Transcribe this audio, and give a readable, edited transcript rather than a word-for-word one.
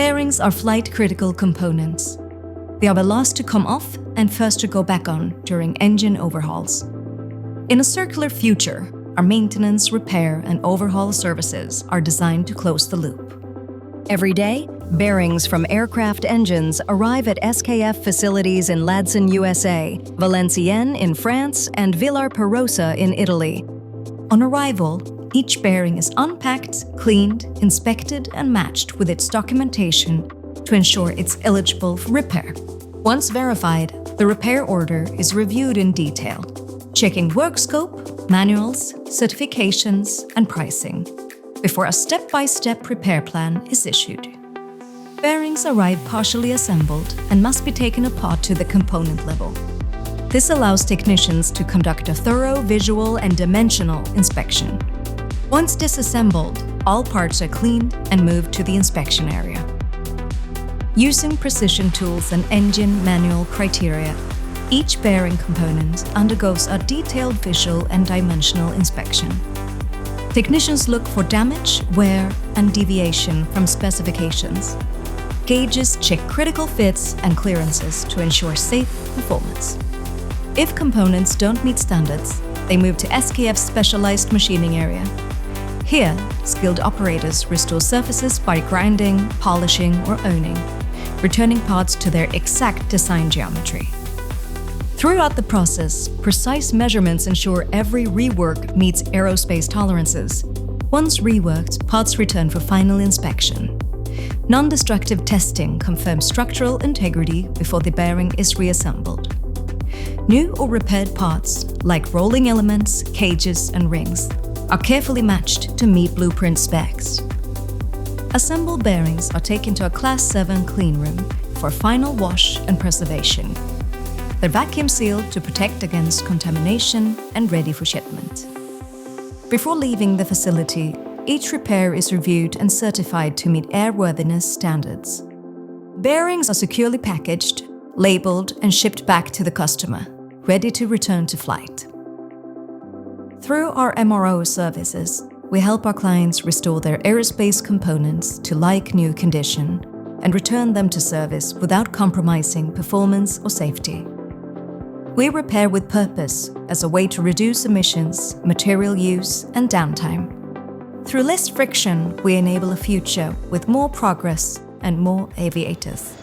Bearings are flight-critical components. They are the last to come off and first to go back on during engine overhauls. In a circular future, our maintenance, repair, and overhaul services are designed to close the loop. Every day, bearings from aircraft engines arrive at SKF facilities in Ladson, USA, Valenciennes in France, and Villar, Perosa in Italy. On arrival, each bearing is unpacked, cleaned, inspected, and matched with its documentation to ensure it's eligible for repair. Once verified, the repair order is reviewed in detail, checking work scope, manuals, certifications, and pricing, before a step-by-step repair plan is issued. Bearings arrive partially assembled and must be taken apart to the component level. This allows technicians to conduct a thorough visual and dimensional inspection. Once disassembled, all parts are cleaned and moved to the inspection area. Using precision tools and engine manual criteria, each bearing component undergoes a detailed visual and dimensional inspection. Technicians look for damage, wear, and deviation from specifications. Gauges check critical fits and clearances to ensure safe performance. If components don't meet standards, they move to SKF's specialized machining area. Here, skilled operators restore surfaces by grinding, polishing, or owning, returning parts to their exact design geometry. Throughout the process, precise measurements ensure every rework meets aerospace tolerances. Once reworked, parts return for final inspection. Non-destructive testing confirms structural integrity before the bearing is reassembled. New or repaired parts, like rolling elements, cages, and rings, are carefully matched to meet blueprint specs. Assembled bearings are taken to a Class 7 clean room for final wash and preservation. They're vacuum sealed to protect against contamination and ready for shipment. Before leaving the facility, each repair is reviewed and certified to meet airworthiness standards. Bearings are securely packaged, labeled, and shipped back to the customer, ready to return to flight. Through our MRO services, we help our clients restore their aerospace components to like-new condition and return them to service without compromising performance or safety. We repair with purpose as a way to reduce emissions, material use, and downtime. Through less friction, we enable a future with more progress and more aviators.